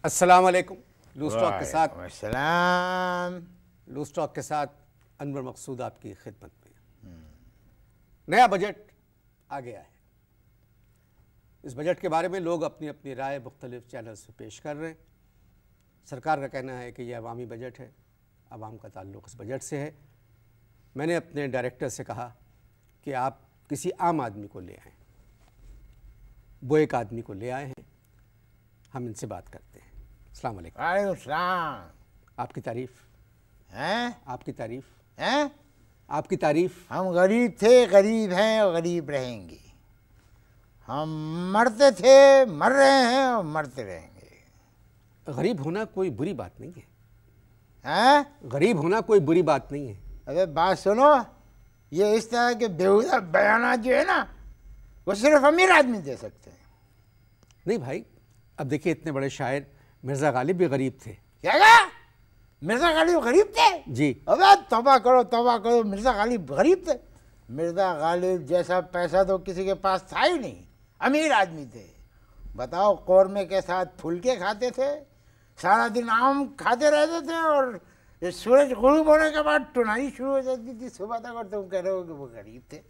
अस्सलाम वालेकुम। Loose talk के साथ लूज टॉक के साथ अनवर मकसूद आपकी खिदमत में। नया बजट आ गया है। इस बजट के बारे में लोग अपनी अपनी राय मुख्तलिफ चैनल्स पे पेश कर रहे हैं। सरकार का कहना है कि यह अवामी बजट है, अवाम का ताल्लुक़ इस बजट से है। मैंने अपने डायरेक्टर से कहा कि आप किसी आम आदमी को ले आएँ, वो एक आदमी को ले आए हैं, हम इनसे बात करते हैं। अस्सलाम वालेकुम। वालेकुम सलाम। आपकी तारीफ हैं? आपकी तारीफ हैं? आपकी तारीफ। हम गरीब थे, गरीब हैं और गरीब रहेंगे। हम मरते थे, मर रहे हैं और मरते रहेंगे। गरीब होना कोई बुरी बात नहीं है। हैं? गरीब होना कोई बुरी बात नहीं है। अरे बात सुनो, ये इस तरह के बेहुदा बयानात जो है ना, वो सिर्फ अमीर आदमी दे सकते हैं। नहीं भाई, अब देखिए इतने बड़े शायर मिर्ज़ा गालिब भी गरीब थे। क्या कहा? मिर्ज़ा गालिब गरीब थे? जी। अबे तौबा करो, मिर्ज़ा गालिब गरीब थे? मिर्ज़ा गालिब जैसा पैसा तो किसी के पास था ही नहीं, अमीर आदमी थे। बताओ, कौरमे के साथ फुलके खाते थे, सारा दिन आम खाते रहते थे और सूरज गुरूब होने के बाद टुनाई शुरू हो जाती थी सुबह तक, और तुम कह रहे हो कि वो गरीब थे।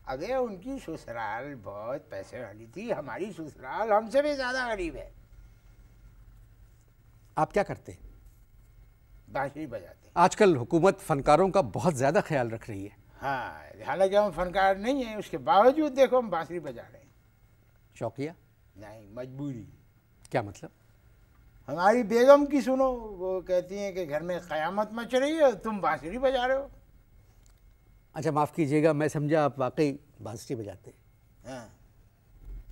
अबे उनकी ससुराल बहुत पैसे वाली थी, हमारी ससुराल हमसे भी ज़्यादा गरीब है। आप क्या करते हैं? बांसुरी बजाते। आजकल हुकूमत फनकारों का बहुत ज़्यादा ख्याल रख रही है। हाँ, हालांकि हम फनकार नहीं हैं, उसके बावजूद देखो हम बांसुरी बजा रहे हैं। शौकिया? नहीं, मजबूरी। क्या मतलब? हमारी बेगम की सुनो, वो कहती हैं कि घर में क़यामत मच रही है, तुम बांसुरी बजा रहे हो। अच्छा माफ़ कीजिएगा, मैं समझा आप वाकई बांसुरी बजाते हैं। हाँ,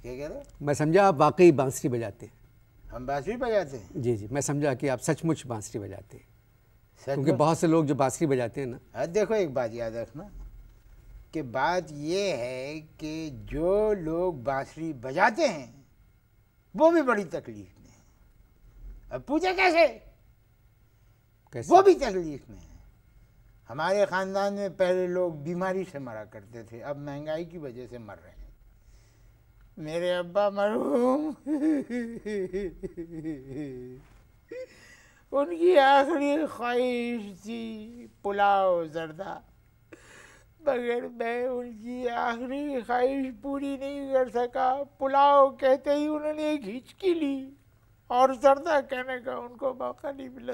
क्या कह रहे हो? मैं समझा आप वाकई बांसुरी बजाते हैं। हम बांसुरी बजाते हैं? जी जी, मैं समझा कि आप सचमुच बांसुरी बजाते हैं, सच क्योंकि में? बहुत से लोग जो बांसुरी बजाते हैं ना। हाँ, देखो एक बात याद रखना कि बात ये है कि जो लोग बांसुरी बजाते हैं वो भी बड़ी तकलीफ में है। अब पूछे कैसे? कैसे? वो भी तकलीफ में है। हमारे ख़ानदान में पहले लोग बीमारी से मरा करते थे, अब महंगाई की वजह से मर रहे हैं। मेरे अब्बा मरहूम, उनकी आखिरी ख्वाहिश थी पुलाव जर्दा, मगर मैं उनकी आखिरी ख्वाहिश पूरी नहीं कर सका। पुलाव कहते ही उन्होंने एक हिचकी ली और जर्दा कहने का उनको मौका नहीं मिला।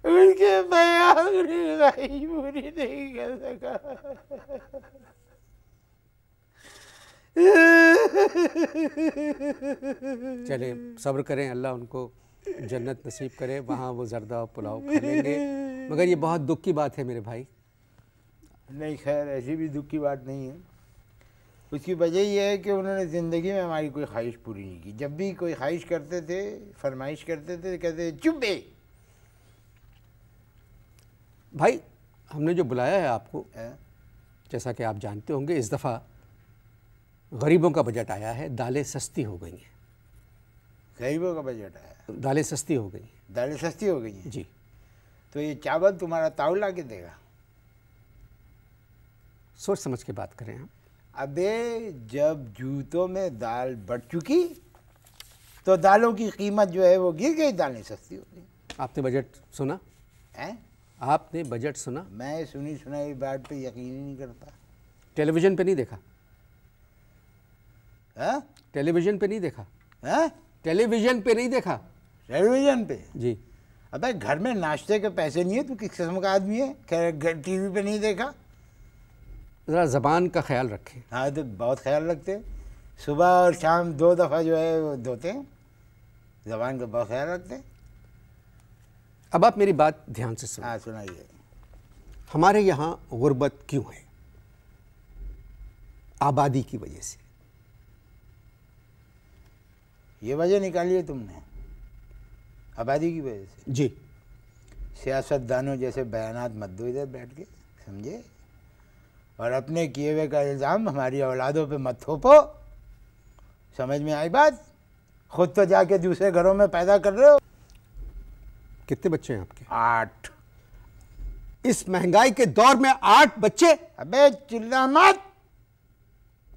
उनके मैं आखिरी ख्वाहिश पूरी नहीं कर सका। चले सब्र करें, अल्लाह उनको जन्नत नसीब करे, वहाँ वो जर्दा और पुलाव खा लेंगे। मगर ये बहुत दुख की बात है मेरे भाई। नहीं, खैर ऐसी भी दुख की बात नहीं है। उसकी वजह यह है कि उन्होंने ज़िंदगी में हमारी कोई ख्वाहिश पूरी नहीं की। जब भी कोई ख्वाहिश करते थे, फरमाइश करते थे, कहते चुप बे। भाई हमने जो बुलाया है आपको, जैसा कि आप जानते होंगे, इस दफ़ा गरीबों का बजट आया है। दालें सस्ती हो गई हैं। गरीबों का बजट आया? दालें सस्ती हो गई हैं। दालें सस्ती हो गई हैं? जी। तो ये चावल तुम्हारा ताऊ ला के देगा? सोच समझ के बात करें हम। अबे जब जूतों में दाल बढ़ चुकी तो दालों की कीमत जो है वो गिर गई, दालें सस्ती हो गई। आपने बजट सुना? हैं? आपने बजट सुना? मैं सुनी सुनाई बात पे यकीन ही नहीं करता। टेलीविज़न पे नहीं देखा? हाँ? टेलीविज़न पे नहीं देखा? हाँ? टेलीविज़न पे नहीं देखा? टेलीविज़न पे? जी। अबे घर में नाश्ते के पैसे नहीं है, तू किस किस्म का आदमी है? खैर टीवी पे नहीं देखा? ज़रा ज़बान का ख्याल रखें। हाँ, तो बहुत ख्याल रखते हैं। सुबह और शाम 2 दफ़ा जो है वो धोते हैं, ज़बान का बहुत ख्याल रखते हैं। अब आप मेरी बात ध्यान से सुनो। हाँ, सुनाइए। हमारे यहाँ गुर्बत क्यों है? आबादी की वजह से। ये वजह निकाली है तुमने, आबादी की वजह से? जी। सियासतदानों जैसे बयानात मत दो इधर बैठ के, समझे? और अपने किए हुए का इल्ज़ाम हमारी औलादों पे मत थोपो। समझ में आई बात? खुद तो जाके दूसरे घरों में पैदा कर रहे हो। कितने बच्चे हैं आपके? 8। इस महंगाई के दौर में 8 बच्चे? अबे चिल्ला मत,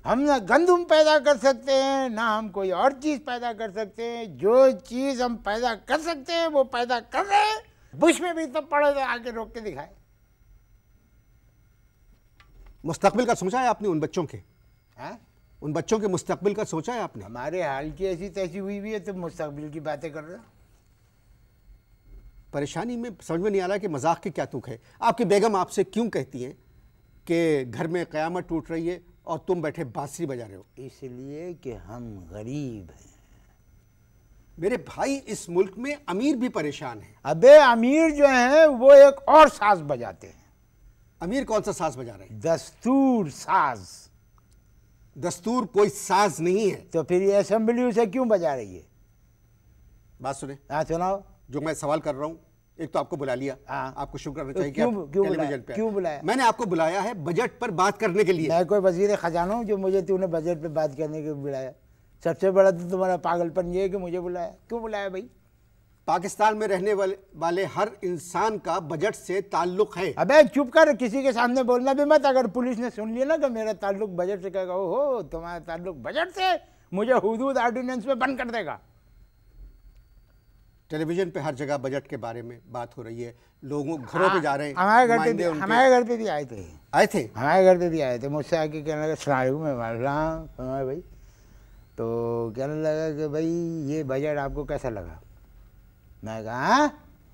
हम ना गंदम पैदा कर सकते हैं, ना हम कोई और चीज़ पैदा कर सकते हैं। जो चीज़ हम पैदा कर सकते हैं वो पैदा कर रहे हैं। बुश में भी तो पड़े थे, आके रोक के दिखाए। मुस्तकबिल का सोचा है आपने उन बच्चों के? हैं? उन बच्चों के मुस्तकबिल का सोचा है आपने? हमारे हाल की ऐसी तैसी हुई हुई है, तुम मुस्तकबिल की बातें कर रहे हो। परेशानी में समझ में नहीं आ रहा कि मजाक की क्या तुक है। आपकी बेगम आपसे क्यों कहती हैं कि घर में क़यामत टूट रही है और तुम बैठे बांसुरी बजा रहे हो? इसलिए कि हम गरीब हैं। मेरे भाई, इस मुल्क में अमीर भी परेशान है। अबे अमीर जो हैं वो एक और साज बजाते हैं। अमीर कौन सा साज बजा रहे हैं? दस्तूर साज। दस्तूर कोई साज नहीं है। तो फिर ये असेंबली उसे क्यों बजा रही है? बात सुने। हाँ सुनाओ। जो मैं सवाल कर रहा हूँ, एक तो आपको बुला लिया, हाँ। आपको शुक्र करना तो चाहिए कि आप टेलीविजन पे क्यों बुलाया? मैंने आपको बुलाया है बजट पर बात करने के लिए। मैं कोई वजीर खजाना हूँ जो मुझे तूने बजट पे बात करने के लिए बुलाया? सबसे बड़ा तो तुम्हारा पागलपन ये है कि मुझे बुलाया। क्यों बुलाया भाई? पाकिस्तान में रहने वाले हर इंसान का बजट से ताल्लुक है। अबे चुप कर, किसी के सामने बोलना भी मत। अगर पुलिस ने सुन लिया ना कि मेरा ताल्लुक बजट से, कहेगा ओहो तुम्हारा ताल्लुक बजट से, मुझे हुदूद ऑर्डिनेंस में बंद कर देगा। टेलीविजन पे हर जगह बजट के बारे में बात हो रही है, लोगों घरों पे जा रहे हैं। हमारे घर नुमाइंदे पे उनके हमारे घर पे भी आए थे। आए थे। हमारे घर पे भी आए थे, मुझसे आके कहने लगा सलाम मैं मार रहा हूँ भाई। तो कहने लगा कि भाई ये बजट आपको कैसा लगा? मैं कहा हाँ?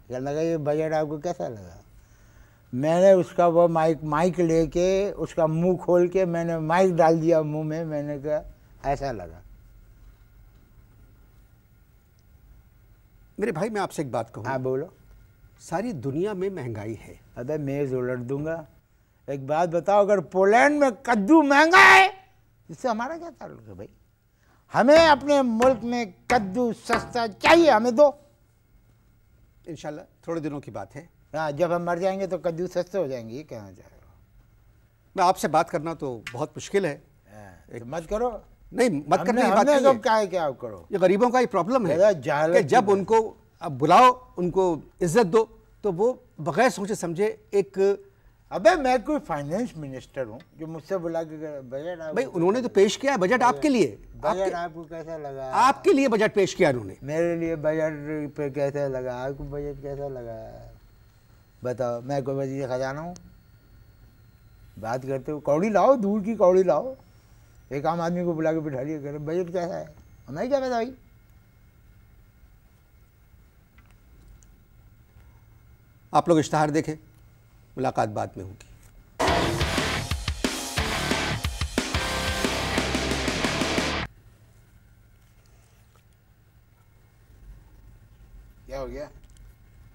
कहने लगा ये बजट आपको कैसा लगा? मैंने उसका वो माइक लेके उसका मुंह खोल के मैंने माइक डाल दिया मुंह में। मैंने कहा ऐसा लगा। मेरे भाई, मैं आपसे एक बात कहूँ। हाँ बोलो। सारी दुनिया में महंगाई है। अबे मेज उलट दूंगा। एक बात बताओ, अगर पोलैंड में कद्दू महंगा है, इससे हमारा क्या ताल्लुक है भाई? हमें अपने मुल्क में कद्दू सस्ता चाहिए, हमें दो। इंशाल्लाह थोड़े दिनों की बात है। हाँ, जब हम मर जाएंगे तो कद्दू सस्ते हो जाएंगे। ये कहना चाह रहे हो? मैं आपसे बात करना तो बहुत मुश्किल है। तो मत करो। नहीं, मत करने की बात नहीं है। क्या है, क्या करो? ये गरीबों का ही प्रॉब्लम है कि जब उनको अब बुलाओ, उनको इज्जत दो, तो वो बगैर सोचे समझे एक। अबे मैं कोई फाइनेंस मिनिस्टर हूँ जो मुझसे बुला के बजट? भाई उन्होंने तो पेश किया है बजट आपके लिए। बजट आपको कैसा लगा? आपके लिए बजट पेश किया उन्होंने। मेरे लिए बजट पे कैसा लगा? आपको बजट कैसा लगा बताओ? मैं कोई वजीर खजाना हूँ? बात करते हो कौड़ी लाओ, दूर की कौड़ी लाओ। एक आम आदमी को बुला के बिठा लिया, कह बजट कैसा है? हमें क्या पता भाई? आप लोग इश्तहार देखें, मुलाकात बाद में होगी। क्या हो गया?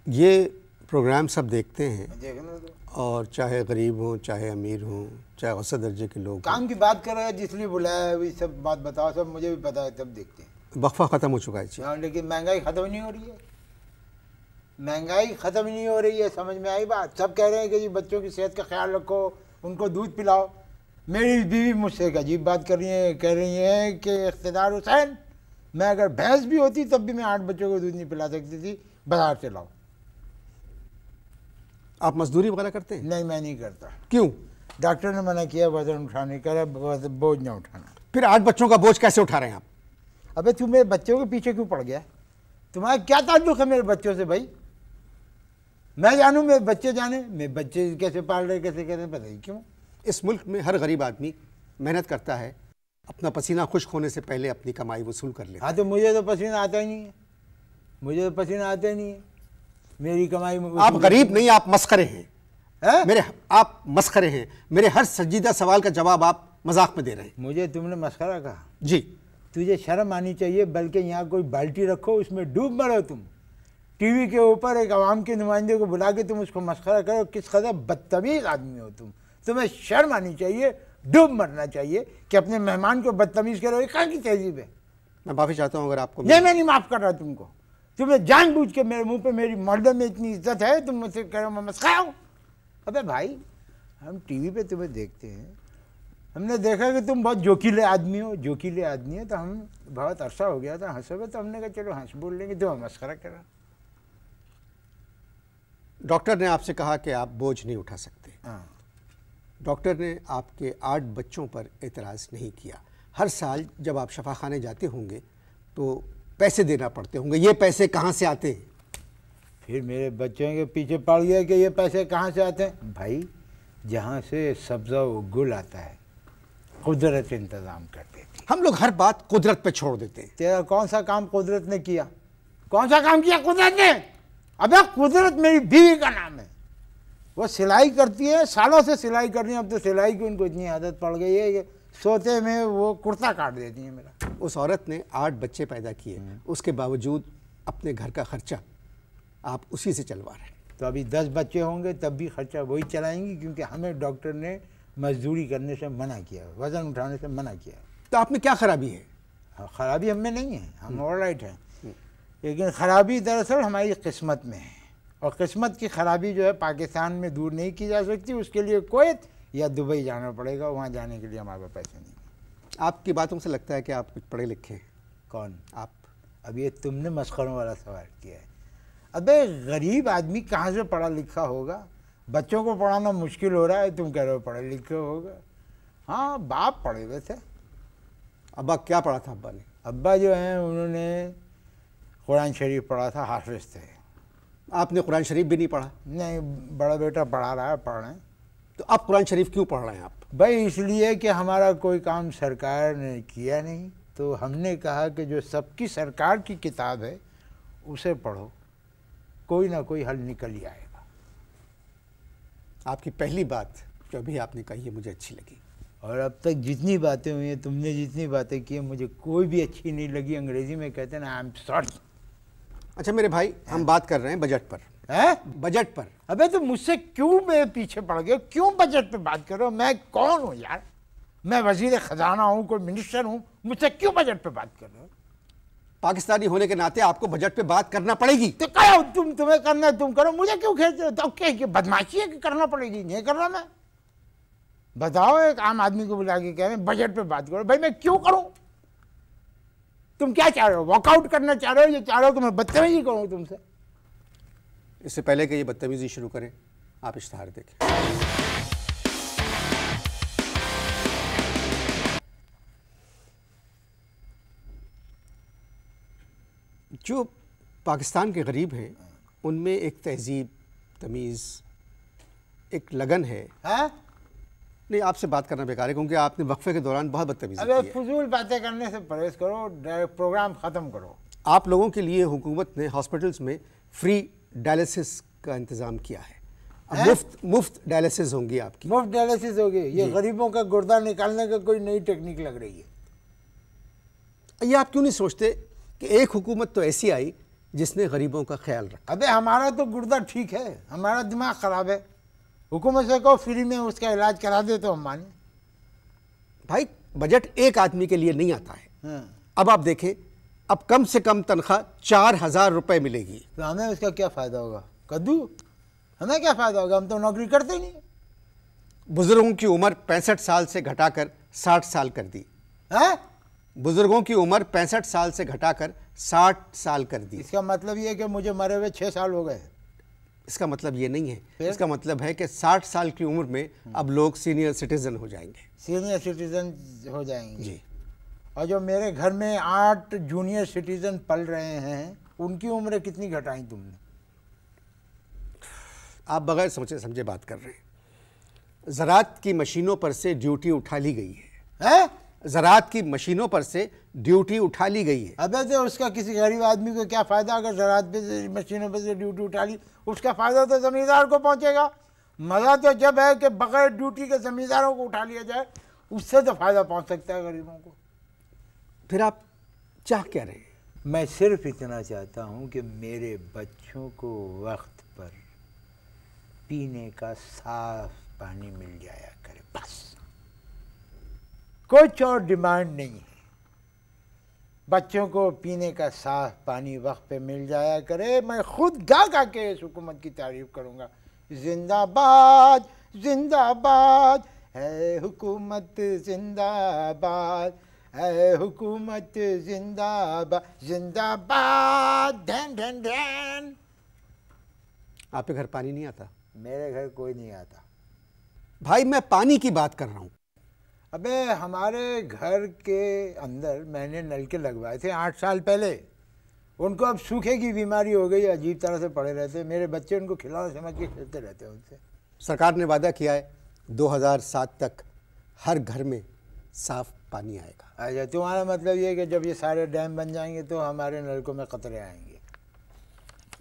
ये प्रोग्राम सब देखते हैं, देखना तो और चाहे गरीब हों, चाहे अमीर हों, चाहे औसत दर्जे के लोग। काम की बात कर रहा है, जिसलिए बुलाया है वही सब बात बताओ। सब मुझे भी पता है, तब देखते हैं। वक्फा ख़त्म हो चुका है जी। हाँ, लेकिन महंगाई ख़त्म नहीं हो रही है। महंगाई ख़त्म नहीं हो रही है, समझ में आई बात? सब कह रहे हैं कि जी बच्चों की सेहत का ख्याल रखो, उनको दूध पिलाओ। मेरी बीवी मुझसे एक अजीब बात कर रही है, कह रही है कि इख्तियार हुसैन, मैं अगर भैंस भी होती तब भी मैं 8 बच्चों को दूध नहीं पिला सकती थी, बाजार से लाओ। आप मजदूरी वगैरह करते हैं? नहीं, मैं नहीं करता। क्यों? डॉक्टर ने मना किया वजन उठाने का, बोझ ना उठाना। फिर 8 बच्चों का बोझ कैसे उठा रहे हैं आप? अबे तू मेरे बच्चों के पीछे क्यों पड़ गया? तुम्हारा क्या ताल्लुक है मेरे बच्चों से भाई? मैं जानूं, मेरे बच्चे जाने, मेरे बच्चे कैसे पाल रहे, कैसे कैसे, पता ही क्यों। इस मुल्क में हर गरीब आदमी मेहनत करता है, अपना पसीना खुश्क होने से पहले अपनी कमाई वसूल कर लेता है। हाँ, तो मुझे तो पसीना आता ही नहीं है। मुझे तो पसीना आता ही नहीं है। मेरी कमाई आप गरीब नहीं, आप मस्खरे हैं। है? आप मस्खरे हैं। मेरे हर संजीदा सवाल का जवाब आप मजाक में दे रहे हैं। मुझे तुमने मस्खरा कहा? जी। तुझे शर्म आनी चाहिए, बल्कि यहाँ कोई बाल्टी रखो, उसमें डूब मरो तुम। टीवी के ऊपर एक आवाम के नुमाइंदे को बुला के तुम उसको मस्खरा करो। किस कदर बदतमीज आदमी हो तुम। तुम्हें शर्म आनी चाहिए, डूब मरना चाहिए कि अपने मेहमान को बदतमीज करो। कहाँ की तहजीब है? मैं माफ़ी चाहता हूँ अगर आपको। नहीं, मैं नहीं माफ़ कर रहा तुमको। तुम्हें जानबूझ के मेरे मुंह पे मेरी मर्दे में इतनी इज्जत है, तुम मुझसे कह रहे हो मैं मस्खरा हूँ? अबे भाई, हम टीवी पे तुम्हें देखते हैं, हमने देखा कि तुम बहुत जोकीले आदमी हो, जोकीले आदमी हो, तो हम बहुत अरसा हो गया था हंसोगे, तो हमने कहा चलो हंस बोल लेंगे, तो हम मस्खरा करा। डॉक्टर ने आपसे कहा कि आप बोझ नहीं उठा सकते। हाँ। डॉक्टर ने आपके 8 बच्चों पर एतराज़ नहीं किया। हर साल जब आप शफाखाने जाते होंगे तो पैसे देना पड़ते होंगे, ये पैसे कहाँ से आते हैं? फिर मेरे बच्चों के पीछे पड़ गया कि ये पैसे कहाँ से आते हैं। भाई, जहाँ से सब्ज़ा गुल आता है कुदरत इंतज़ाम कर देती। हम लोग हर बात कुदरत पे छोड़ देते हैं। तेरा कौन सा काम कुदरत ने किया? कौन सा काम किया कुदरत ने? अबे कुदरत मेरी बीवी का नाम है। वो सिलाई करती है, सालों से सिलाई कर रही है। अब तो सिलाई की उनको इतनी आदत पड़ गई है कि सोते में वो कुर्ता काट देती है मेरा। उस औरत ने 8 बच्चे पैदा किए, उसके बावजूद अपने घर का खर्चा आप उसी से चलवा रहे हैं। तो अभी 10 बच्चे होंगे तब भी खर्चा वही चलाएंगी, क्योंकि हमें डॉक्टर ने मजदूरी करने से मना किया, वज़न उठाने से मना किया। तो आप में क्या खराबी है? ख़राबी हमें नहीं है, हम ऑल राइट हैं, लेकिन ख़राबी दरअसल हमारी किस्मत में है। और किस्मत की ख़राबी जो है पाकिस्तान में दूर नहीं की जा सकती। उसके लिए कुवैत या दुबई जाना पड़ेगा, वहाँ जाने के लिए हमारे पास पैसे नहीं। आपकी बातों से लगता है कि आप कुछ पढ़े लिखे हैं। कौन? आप। अब ये तुमने मस्खरों वाला सवाल किया है। अबे गरीब आदमी कहाँ से पढ़ा लिखा होगा? बच्चों को पढ़ाना मुश्किल हो रहा है, तुम कह रहे हो पढ़े लिखे होगा। हाँ, बाप पढ़े हुए थे। अब्बा क्या पढ़ा था अब्बा ने? अब्बा जो हैं उन्होंने कुरान शरीफ पढ़ा था, हाफिज़ थे। आपने कुरान शरीफ भी नहीं पढ़ा? नहीं, बड़ा बेटा पढ़ा रहा है, पढ़ रहे हैं। तो आप कुरान शरीफ क्यों पढ़ रहे हैं आप? भाई इसलिए कि हमारा कोई काम सरकार ने किया नहीं, तो हमने कहा कि जो सबकी सरकार की किताब है उसे पढ़ो, कोई ना कोई हल निकल ही आएगा। आपकी पहली बात जो अभी आपने कही है मुझे अच्छी लगी। और अब तक जितनी बातें हुई हैं, तुमने जितनी बातें की हैं, मुझे कोई भी अच्छी नहीं लगी। अंग्रेजी में कहते हैं ना, आई एम सॉरी। अच्छा मेरे भाई, हम बात कर रहे हैं बजट पर। है बजट पर। अबे तो मुझसे क्यों मेरे पीछे पड़ गए? क्यों बजट पे बात कर रहे हो? मैं कौन हूँ यार? मैं वजीर खजाना हूँ, कोई मिनिस्टर हूँ, मुझसे क्यों बजट पे बात कर रहे हो? पाकिस्तानी होने के नाते आपको बजट पे बात करना पड़ेगी। तो कहो, तुम्हें करना है तुम करो, मुझे क्यों खेच रहे हो? तो क्या बदमाशी है कि करना पड़ेगी? नहीं कर रहा मैं। बताओ, एक आम आदमी को बुला के कह रहे हैं बजट पे बात करो। भाई मैं क्यों करूं? तुम क्या चाह रहे हो? वॉकआउट करना चाह रहे हो या चाह रहे हो कि मैं बदतमीजी करूं तुमसे? इससे पहले कि ये बदतमीजी शुरू करें, आप इश्तिहार देखें। जो पाकिस्तान के गरीब हैं उनमें एक तहजीब, तमीज़, एक लगन है। नहीं, आपसे बात करना बेकार है क्योंकि आपने वक्फे के दौरान बहुत बदतमीजी की है। फजूल बातें करने से परहेज करो, प्रोग्राम ख़त्म करो। आप लोगों के लिए हुकूमत ने हॉस्पिटल्स में फ्री डायलिसिस का इंतज़ाम किया है। मुफ्त डायलिसिस होंगी आपकी। मुफ्त डायलिसिस होगी? ये गरीबों का गुर्दा निकालने का कोई नई टेक्निक लग रही है। ये आप क्यों नहीं सोचते कि एक हुकूमत तो ऐसी आई जिसने गरीबों का ख्याल रखा? अबे हमारा तो गुर्दा ठीक है, हमारा दिमाग ख़राब है। हुकूमत से कहो फ्री में उसका इलाज करा दे तो हम माने। भाई बजट एक आदमी के लिए नहीं आता है। अब आप देखें, अब कम से कम तनख्वाह 4,000 रुपये मिलेगी। तो हमें उसका क्या फ़ायदा होगा? कद्दू, हमें क्या फ़ायदा होगा? हम तो नौकरी करते ही नहीं। बुजुर्गों की उम्र 65 साल से घटाकर 60 साल कर दी है। बुजुर्गों की उम्र 65 साल से घटाकर 60 साल कर दी। इसका मतलब ये है कि मुझे मरे हुए 6 साल हो गए। इसका मतलब ये नहीं है। इसका मतलब है कि 60 साल की उम्र में अब लोग सीनियर सिटीजन हो जाएंगे। सीनियर सिटीजन हो जाएंगे जी। और जो मेरे घर में 8 जूनियर सिटीजन पल रहे हैं, उनकी उम्र कितनी घटाई तुमने? आप बगैर सोचे समझे बात कर रहे हैं। ज़राअत की मशीनों पर से ड्यूटी उठा ली गई है। ज़राअत की मशीनों पर से ड्यूटी उठा ली गई है। अबे तो उसका किसी गरीब आदमी को क्या फ़ायदा? अगर ज़राअत पे मशीनों पर से ड्यूटी उठा ली, उसका फ़ायदा तो ज़मींदार को पहुंचेगा। मज़ा तो जब है कि बगैर ड्यूटी के ज़मींदारों को उठा लिया जाए, उससे तो फ़ायदा पहुंच सकता है गरीबों को। फिर आप चाह क्या रहे हैं? मैं सिर्फ इतना चाहता हूं कि मेरे बच्चों को वक्त पर पीने का साफ पानी मिल जाया करे, बस। कुछ और डिमांड नहीं है। बच्चों को पीने का साफ पानी वक्त पे मिल जाया करे। मैं खुद गा गा के इस हुकूमत की तारीफ करूँगा। जिंदाबाद जिंदाबाद है हुकूमत, जिंदाबाद है हुकूमत, जिंदाबाद जिंदाबाद। धन धन धन। आपके घर पानी नहीं आता? मेरे घर कोई नहीं आता। भाई मैं पानी की बात कर रहा हूँ। अबे हमारे घर के अंदर मैंने नलके लगवाए थे 8 साल पहले, उनको अब सूखे की बीमारी हो गई, अजीब तरह से पड़े रहते, मेरे बच्चे उनको खिलाओ समझ के खेलते रहते हैं उनसे। सरकार ने वादा किया है 2007 तक हर घर में साफ पानी आएगा। अच्छा, तुम्हारा मतलब ये है कि जब ये सारे डैम बन जाएंगे तो हमारे नलकों में कतरे आएंगे?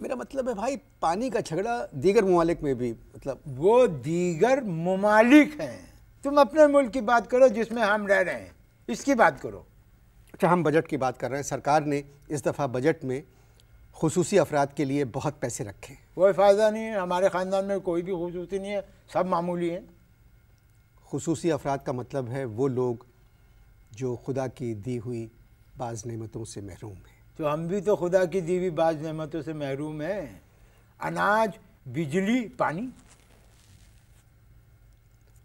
मेरा मतलब है भाई, पानी का झगड़ा दीगर ममालिक में भी, मतलब वो दीगर ममालिक हैं, तुम अपने मुल्क की बात करो जिसमें हम रह रहे हैं, इसकी बात करो। अच्छा, हम बजट की बात कर रहे हैं। सरकार ने इस दफ़ा बजट में खुसूसी अफराद के लिए बहुत पैसे रखे। कोई फ़ायदा नहीं है, हमारे ख़ानदान में कोई भी खुसूसी नहीं है, सब मामूली हैं। खुसूसी अफराद का मतलब है वो लोग जो खुदा की दी हुई बाज़ नेमतों से महरूम हैं। तो हम भी तो खुदा की दी हुई बाज़ नेमतों से महरूम हैं, अनाज, बिजली, पानी।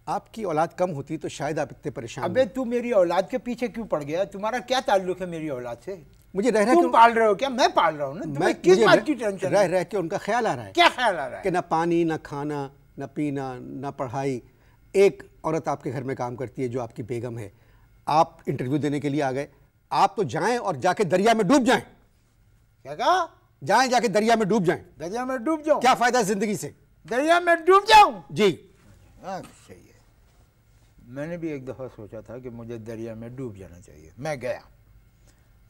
आपकी औलाद कम होती तो शायद आप इतने परेशान। अबे तू मेरी औलाद के पीछे क्यों पड़ गया? तुम्हारा क्या ताल्लुक है मेरी औलाद से? मुझे रह तुम पाल रहे हो क्या? मैं पाल रहा हूँ ना। तुम्हें किस बात की टेंशन है? रह के उनका ख्याल आ रहा है। क्या ख्याल आ रहा है? कि ना पानी, ना खाना, ना पीना, ना पढ़ाई। एक औरत आपके घर में काम करती है जो आपकी बेगम है। आप इंटरव्यू देने के लिए आ गए, आप तो जाएं और जाके दरिया में डूब जाएं। क्या कहा? जाएं, जाके दरिया में डूब जाएं। दरिया में डूब जाऊं? क्या फायदा जिंदगी से? दरिया में डूब जाऊं? जी हाँ, सही है। मैंने भी एक दफ़ा सोचा था कि मुझे दरिया में डूब जाना चाहिए। मैं गया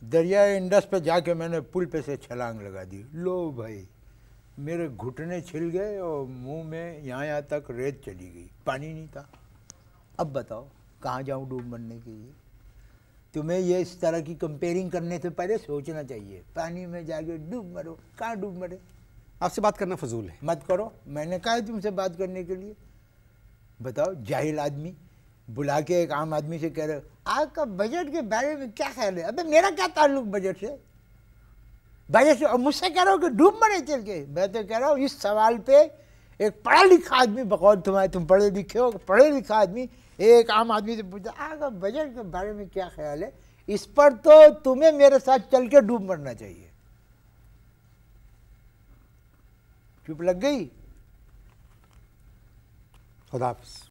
दरिया इंडस पे, जाके मैंने पुल पे से छलांग लगा दी। लो भाई, मेरे घुटने छिल गए और मुंह में यहाँ तक रेत चली गई, पानी नहीं था। अब बताओ कहाँ जाऊँ डूब मरने के लिए? तुम्हें ये इस तरह की कंपेयरिंग करने से पहले सोचना चाहिए। पानी में जाके डूब मरो, कहाँ डूब मरे? आपसे बात करना फजूल है। मत करो, मैंने कहा है तुमसे बात करने के लिए। बताओ, जाहिल आदमी बुला के एक आम आदमी से कह रहे हो आपका बजट के बारे में क्या ख्याल है? अबे मेरा क्या ताल्लुक बजट से? बजट से? और मुझसे कह रहा हो कि डूब मरे चल के? मैं तो कह रहा हूँ इस सवाल पे एक पढ़ा लिखा आदमी, बकौल तुम्हारे, तुम पढ़े लिखे हो, पढ़े लिखा आदमी एक आम आदमी से पूछा आपका बजट के बारे में क्या ख्याल है, इस पर तो तुम्हें मेरे साथ चल के डूब मरना चाहिए। चुप लग गई। खुदा हाफिज़।